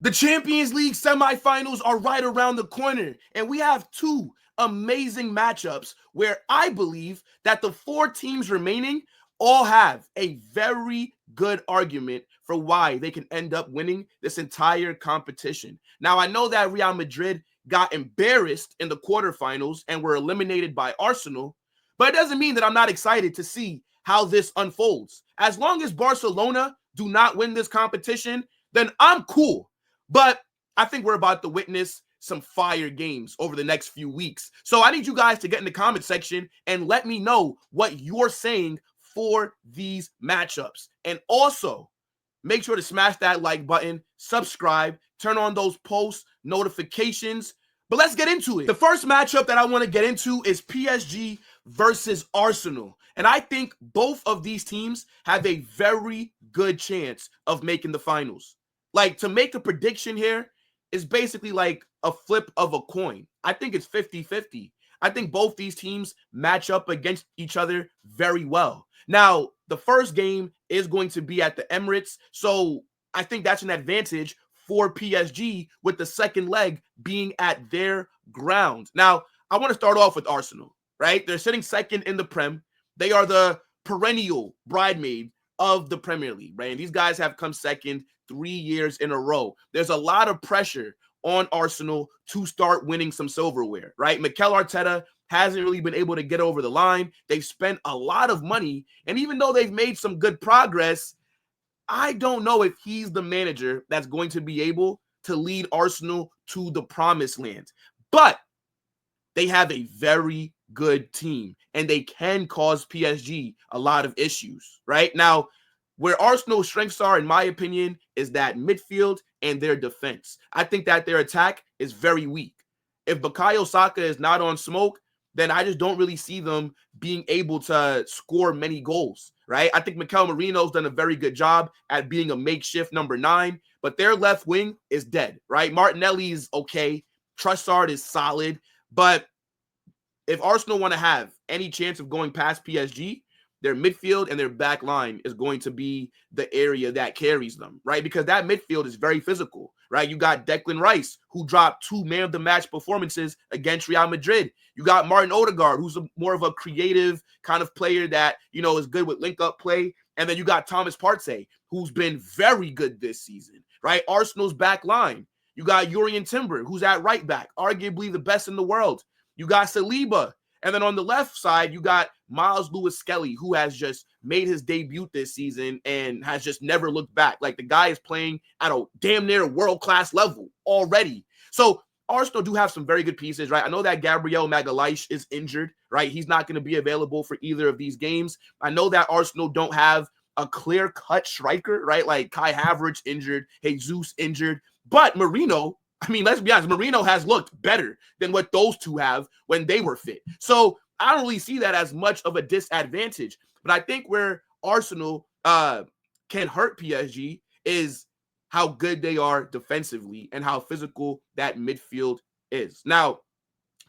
The Champions League semifinals are right around the corner, and we have two amazing matchups where I believe that the four teams remaining all have a very good argument for why they can end up winning this entire competition. Now, I know that Real Madrid got embarrassed in the quarterfinals and were eliminated by Arsenal, but it doesn't mean that I'm not excited to see how this unfolds. As long as Barcelona do not win this competition, then I'm cool. But I think we're about to witness some fire games over the next few weeks. So I need you guys to get in the comment section and let me know what you're saying for these matchups. And also, make sure to smash that like button, subscribe, turn on those post notifications. But let's get into it. The first matchup that I want to get into is PSG versus Arsenal. And I think both of these teams have a very good chance of making the finals. Like, to make a prediction here is basically like a flip of a coin. I think it's 50-50. I think both these teams match up against each other very well. Now, the first game is going to be at the Emirates, so I think that's an advantage for PSG with the second leg being at their ground. Now, I want to start off with Arsenal, right? They're sitting second in the Prem. They are the perennial bridesmaid of the Premier League, right? And these guys have come second 3 years in a row. There's a lot of pressure on Arsenal to start winning some silverware, right? Mikel Arteta hasn't really been able to get over the line. They've spent a lot of money, and even though they've made some good progress, I don't know if he's the manager that's going to be able to lead Arsenal to the promised land. But they have a very good team, and they can cause PSG a lot of issues, right? Now, where Arsenal's strengths are, in my opinion, is that midfield and their defense. I think that their attack is very weak. If Bukayo Saka is not on smoke, then I just don't really see them being able to score many goals, right? I think Mikel Marino's done a very good job at being a makeshift number 9, but their left wing is dead, right? Martinelli is okay. Trossard is solid. But if Arsenal want to have any chance of going past PSG, their midfield and their back line is going to be the area that carries them, right? Because that midfield is very physical, right? You got Declan Rice, who dropped 2 man-of-the-match performances against Real Madrid. You got Martin Odegaard, who's more of a creative kind of player that, you know, is good with link-up play. And then you got Thomas Partey, who's been very good this season, right? Arsenal's back line. You got Jurrien Timber, who's at right back, arguably the best in the world. You got Saliba. And then on the left side, you got Miles Lewis-Skelly, who has just made his debut this season and has just never looked back. Like, the guy is playing at a damn near world-class level already. So Arsenal do have some very good pieces, right? I know that Gabriel Magalhaes is injured, right? He's not going to be available for either of these games. I know that Arsenal don't have a clear-cut striker, right? Like Kai Havertz injured, Jesus injured. But Mourinho, I mean, let's be honest, Mourinho has looked better than what those two have when they were fit. So I don't really see that as much of a disadvantage. But I think where Arsenal can hurt PSG is how good they are defensively and how physical that midfield is. Now,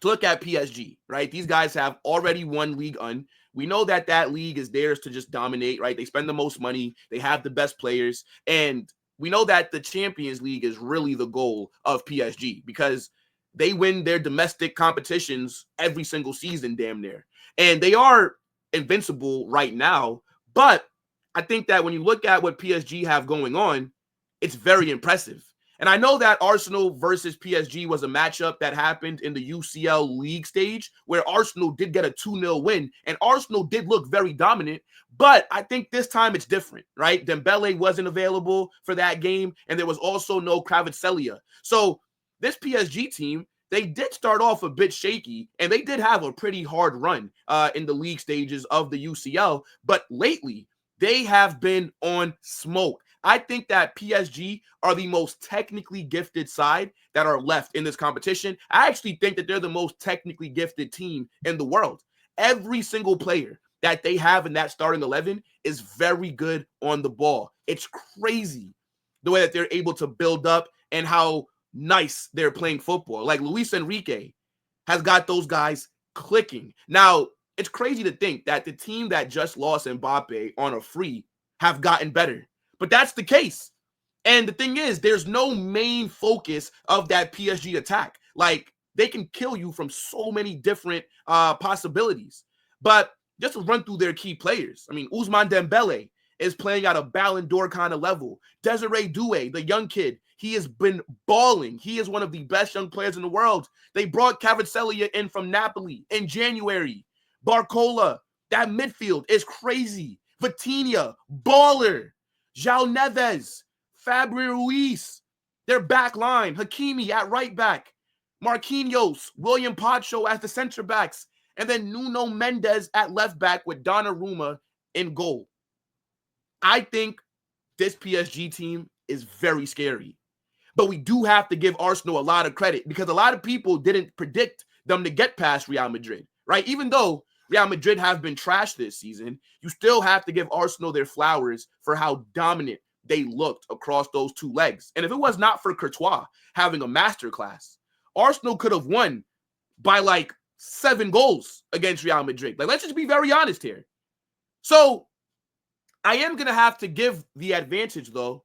to look at PSG, right? These guys have already won League One. We know that that league is theirs to just dominate, right? They spend the most money. They have the best players. And we know that the Champions League is really the goal of PSG because they win their domestic competitions every single season, damn near. And they are invincible right now. But I think that when you look at what PSG have going on, it's very impressive. And I know that Arsenal versus PSG was a matchup that happened in the UCL league stage where Arsenal did get a 2-0 win and Arsenal did look very dominant. But I think this time it's different, right? Dembele wasn't available for that game and there was also no Kvaratskhelia. So this PSG team, they did start off a bit shaky and they did have a pretty hard run in the league stages of the UCL. But lately, they have been on smoke. I think that PSG are the most technically gifted side that are left in this competition. I actually think that they're the most technically gifted team in the world. Every single player that they have in that starting 11 is very good on the ball. It's crazy the way that they're able to build up and how nice they're playing football. Like Luis Enrique has got those guys clicking. Now, it's crazy to think that the team that just lost Mbappe on a free have gotten better. But that's the case. And the thing is, there's no main focus of that PSG attack. Like, they can kill you from so many different possibilities. But just to run through their key players, I mean, Ousmane Dembele is playing at a Ballon d'Or kind of level. Desiree Doué, the young kid, he has been balling. He is one of the best young players in the world. They brought Kvaratskhelia in from Napoli in January. Barcola, that midfield is crazy. Vitinha, baller. João Neves, Fabio Ruiz, their back line. Hakimi at right back. Marquinhos, William Pacho as the center backs. And then Nuno Mendes at left back with Donnarumma in goal. I think this PSG team is very scary. But we do have to give Arsenal a lot of credit because a lot of people didn't predict them to get past Real Madrid, right? Even though Real Madrid have been trashed this season, you still have to give Arsenal their flowers for how dominant they looked across those two legs. And if it was not for Courtois having a masterclass, Arsenal could have won by like 7 goals against Real Madrid. Like, let's just be very honest here. So I am going to have to give the advantage, though,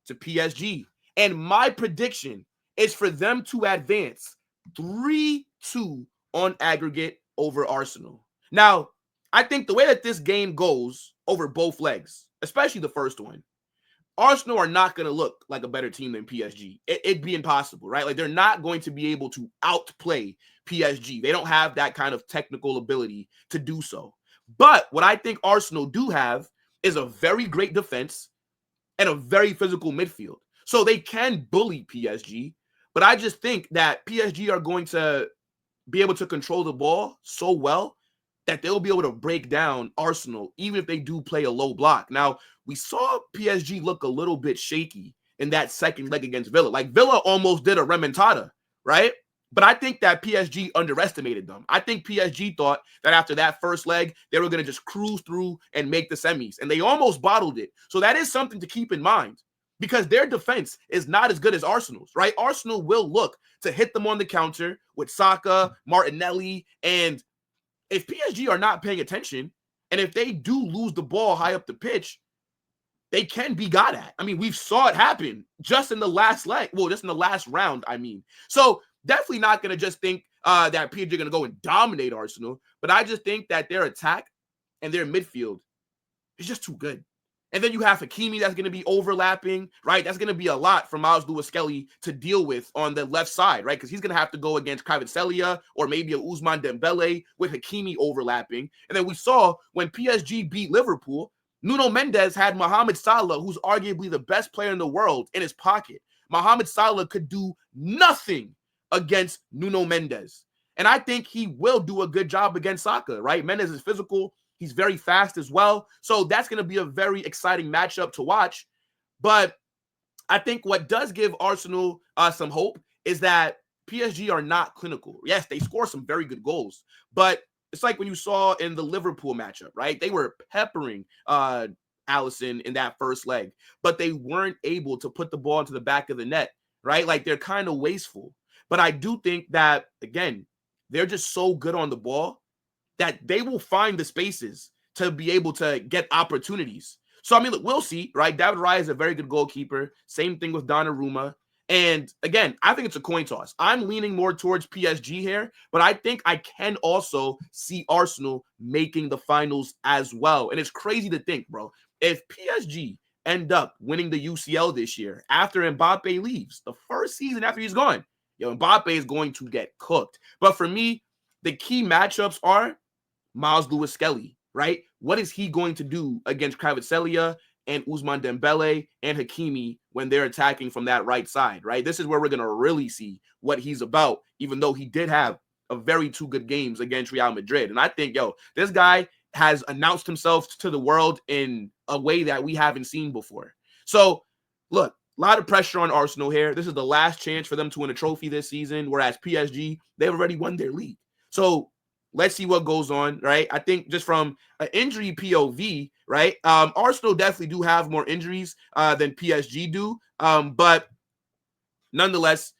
to PSG. And my prediction is for them to advance 3-2 on aggregate over Arsenal. Now, I think the way that this game goes over both legs, especially the first one, Arsenal are not going to look like a better team than PSG. It'd be impossible, right? Like, they're not going to be able to outplay PSG. They don't have that kind of technical ability to do so. But what I think Arsenal do have is a very great defense and a very physical midfield. So they can bully PSG, but I just think that PSG are going to be able to control the ball so well that they'll be able to break down Arsenal, even if they do play a low block. Now, we saw PSG look a little bit shaky in that second leg against Villa. Like, Villa almost did a remontada, right? But I think that PSG underestimated them. I think PSG thought that after that first leg, they were going to just cruise through and make the semis. And they almost bottled it. So that is something to keep in mind because their defense is not as good as Arsenal's, right? Arsenal will look to hit them on the counter with Saka, Martinelli. And if PSG are not paying attention, and if they do lose the ball high up the pitch, they can be got at. I mean, we've saw it happen just in the last leg. Well, just in the last round, I mean. So definitely not going to just think that PSG are going to go and dominate Arsenal. But I just think that their attack and their midfield is just too good. And then you have Hakimi that's going to be overlapping, right? That's going to be a lot for Miles Lewis-Skelly to deal with on the left side, right? Because he's going to have to go against Kvaratskhelia or maybe a Ousmane Dembele with Hakimi overlapping. And then we saw when PSG beat Liverpool, Nuno Mendes had Mohamed Salah, who's arguably the best player in the world, in his pocket. Mohamed Salah could do nothing against Nuno Mendes. And I think he will do a good job against Saka, right? Mendes is physical. He's very fast as well. So that's going to be a very exciting matchup to watch. But I think what does give Arsenal some hope is that PSG are not clinical. Yes, they score some very good goals, but it's like when you saw in the Liverpool matchup, right? They were peppering Alisson in that first leg, but they weren't able to put the ball into the back of the net, right? Like, they're kind of wasteful. But I do think that, again, they're just so good on the ball that they will find the spaces to be able to get opportunities. So, I mean, look, we'll see, right? David Raya is a very good goalkeeper. Same thing with Donnarumma. And again, I think it's a coin toss. I'm leaning more towards PSG here, but I think I can also see Arsenal making the finals as well. And it's crazy to think, bro, if PSG end up winning the UCL this year after Mbappe leaves, the first season after he's gone, Mbappe is going to get cooked. But for me, the key matchups are Miles Lewis-Skelly, right? What is he going to do against Kvaratskhelia and Ousmane Dembele and Hakimi when they're attacking from that right side, right? This is where we're going to really see what he's about, even though he did have a very 2 good games against Real Madrid. And I think, this guy has announced himself to the world in a way that we haven't seen before. So, look, a lot of pressure on Arsenal here. This is the last chance for them to win a trophy this season, whereas PSG, they've already won their league. So, let's see what goes on, right? I think just from an injury POV, right? Arsenal definitely do have more injuries than PSG do. But nonetheless,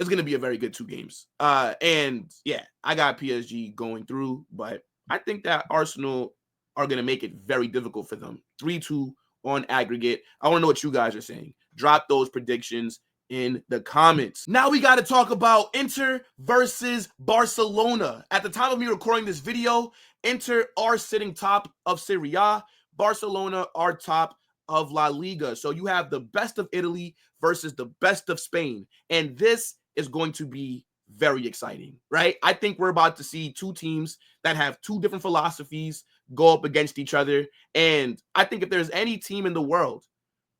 it's going to be a very good 2 games. And yeah, I got PSG going through, but I think that Arsenal are going to make it very difficult for them. 3-2 on aggregate. I want to know what you guys are saying. drop those predictions in the comments. Now we got to talk about Inter versus Barcelona. At the time of me recording this video, Inter are sitting top of Serie A. Barcelona are top of La Liga. So you have the best of Italy versus the best of Spain. And this is going to be very exciting, right? I think we're about to see two teams that have two different philosophies go up against each other. And I think if there's any team in the world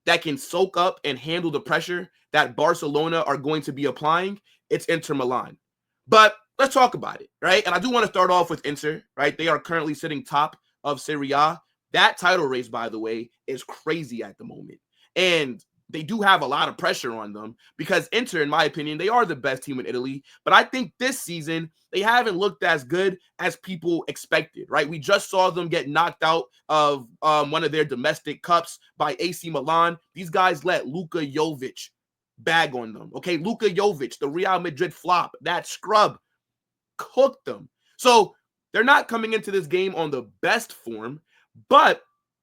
that can soak up and handle the pressure that Barcelona are going to be applying, it's Inter Milan. But let's talk about it, right? And I do want to start off with Inter, right? They are currently sitting top of Serie A. That title race, by the way, is crazy at the moment. And they do have a lot of pressure on them because Inter, in my opinion, they are the best team in Italy. But I think this season, they haven't looked as good as people expected, right? We just saw them get knocked out of one of their domestic cups by AC Milan. These guys let Luka Jovic bag on them, okay? Luka Jovic, the Real Madrid flop, that scrub, cooked them. So they're not coming into this game on the best form, but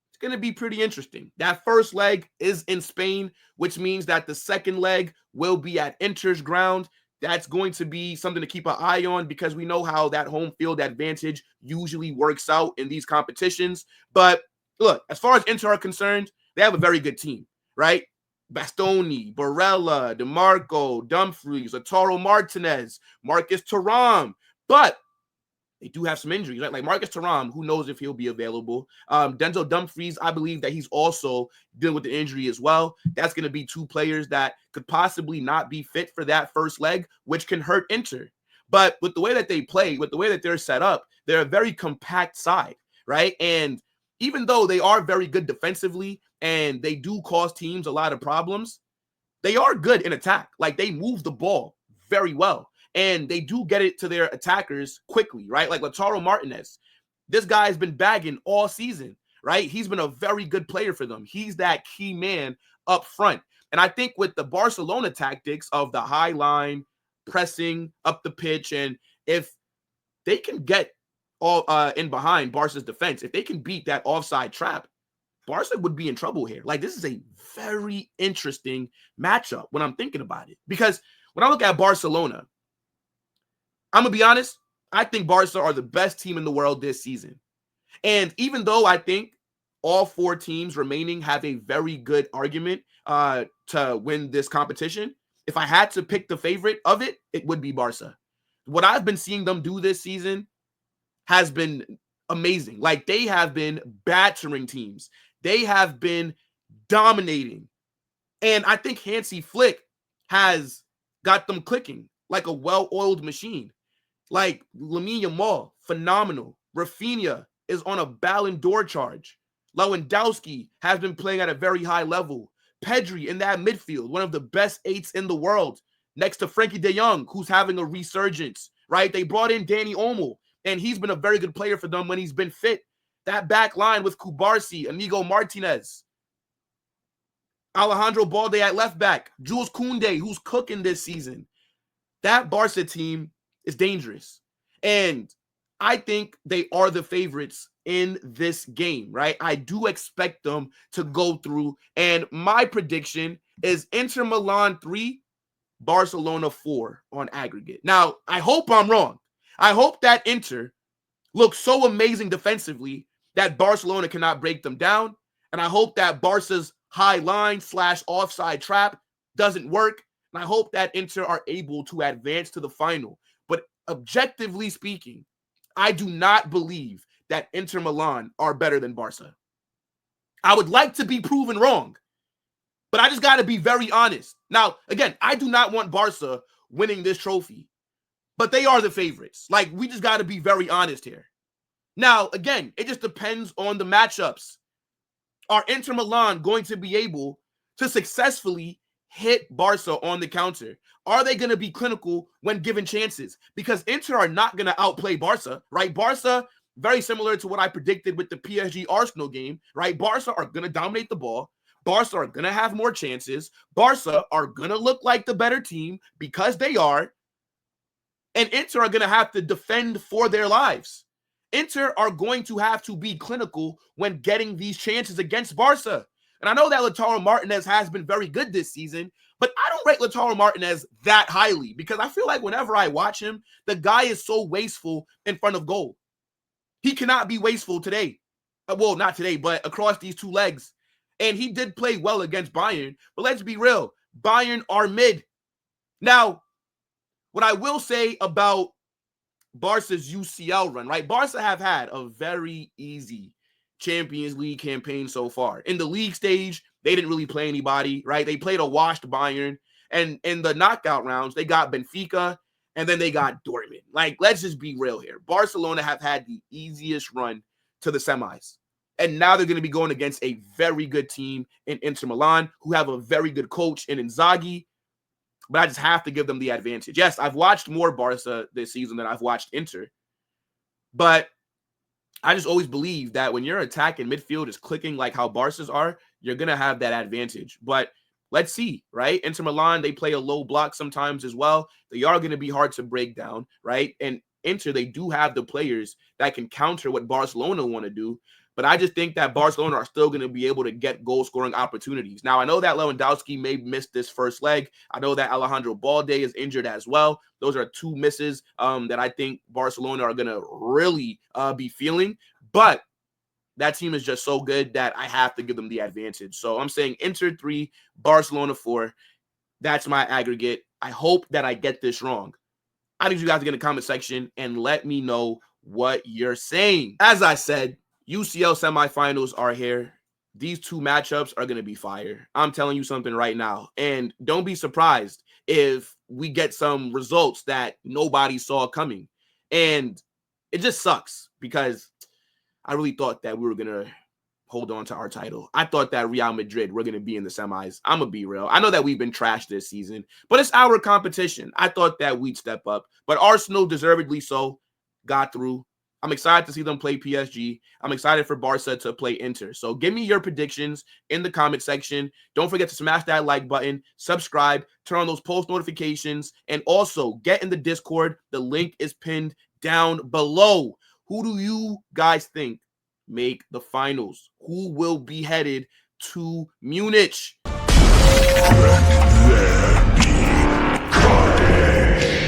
it's going to be pretty interesting. That first leg is in Spain, which means that the second leg will be at Inter's ground. That's going to be something to keep an eye on because we know how that home field advantage usually works out in these competitions. But look, as far as Inter are concerned, they have a very good team, right? Bastoni, Barella, DeMarco, Dumfries, Lautaro Martínez, Marcus Thuram. But they do have some injuries, right? Like Marcus Thuram, who knows if he'll be available. Denzel Dumfries, I believe that he's also dealing with the injury as well. That's going to be two players that could possibly not be fit for that first leg, which can hurt Inter. But with the way that they play, with the way that they're set up, they're a very compact side, right? And even though they are very good defensively and they do cause teams a lot of problems, they are good in attack. Like they move the ball very well. And they do get it to their attackers quickly, right? Like Lautaro Martínez. This guy's been bagging all season, right? He's been a very good player for them. He's that key man up front. And I think with the Barcelona tactics of the high line, pressing up the pitch, and if they can get all in behind Barca's defense, if they can beat that offside trap, Barca would be in trouble here. Like this is a very interesting matchup when I'm thinking about it. Because when I look at Barcelona, I'm going to be honest, I think Barca are the best team in the world this season. And even though I think all four teams remaining have a very good argument to win this competition, if I had to pick the favorite of it, it would be Barca. What I've been seeing them do this season has been amazing. Like they have been battering teams. They have been dominating. And I think Hansi Flick has got them clicking like a well-oiled machine. Like Lamine Yamal, phenomenal. Rafinha is on a Ballon d'Or charge. Lewandowski has been playing at a very high level. Pedri in that midfield, one of the best eights in the world, next to Frankie de Jong, who's having a resurgence, right? They brought in Danny Olmo, and he's been a very good player for them when he's been fit. That back line with Kubarsi, Inigo Martinez, Alejandro Balde at left back, Jules Koundé, who's cooking this season. That Barca team is dangerous. And I think they are the favorites in this game, right? I do expect them to go through. And my prediction is Inter Milan 3, Barcelona 4 on aggregate. Now, I hope I'm wrong. I hope that Inter looks so amazing defensively that Barcelona cannot break them down. And I hope that Barca's high line / offside trap doesn't work. And I hope that Inter are able to advance to the final. But objectively speaking, I do not believe that Inter Milan are better than Barca. I would like to be proven wrong, but I just got to be very honest. Now, again, I do not want Barca winning this trophy, but they are the favorites. Like, we just got to be very honest here. Now, again, it just depends on the matchups. Are Inter Milan going to be able to successfully hit Barca on the counter? Are they going to be clinical when given chances? Because Inter are not going to outplay Barca, right? Barca, very similar to what I predicted with the PSG Arsenal game, right? Barca are going to dominate the ball. Barca are going to have more chances. Barca are going to look like the better team because they are. And Inter are going to have to defend for their lives. Inter are going to have to be clinical when getting these chances against Barca. And I know that Lautaro Martínez has been very good this season, but I don't rate Lautaro Martínez that highly because I feel like whenever I watch him, the guy is so wasteful in front of goal. He cannot be wasteful today. Well, not today, but across these two legs. And he did play well against Bayern, but let's be real. Bayern are mid. Now, what I will say about Barca's UCL run, right? Barca have had a very easy Champions League campaign so far. In the league stage, they didn't really play anybody, right? They played a washed Bayern. And in the knockout rounds, they got Benfica, and then they got Dortmund. Like, let's just be real here. Barcelona have had the easiest run to the semis. And now they're going to be going against a very good team in Inter Milan, who have a very good coach in Inzaghi. But I just have to give them the advantage. Yes, I've watched more Barca this season than I've watched Inter. But I just always believe that when your attack and midfield is clicking like how Barca's are, you're going to have that advantage. But let's see, right? Inter Milan, they play a low block sometimes as well. They are going to be hard to break down, right? And Inter, they do have the players that can counter what Barcelona want to do. But I just think that Barcelona are still going to be able to get goal-scoring opportunities. Now, I know that Lewandowski may miss this first leg. I know that Alejandro Balde is injured as well. Those are two misses that I think Barcelona are going to really be feeling. But that team is just so good that I have to give them the advantage. So I'm saying Inter 3, Barcelona 4. That's my aggregate. I hope that I get this wrong. I need you guys to get in the comment section and let me know what you're saying. As I said, UCL semifinals are here. These two matchups are going to be fire. I'm telling you something right now. And don't be surprised if we get some results that nobody saw coming. And it just sucks because I really thought that we were going to hold on to our title. I thought that Real Madrid were going to be in the semis. I'm going to be real. I know that we've been trashed this season, but it's our competition. I thought that we'd step up. But Arsenal, deservedly so, got through. I'm excited to see them play PSG. I'm excited for Barca to play Inter. So give me your predictions in the comment section. Don't forget to smash that like button, subscribe, turn on those post notifications, and also get in the Discord. The link is pinned down below. Who do you guys think make the finals? Who will be headed to Munich? Let there be carnage.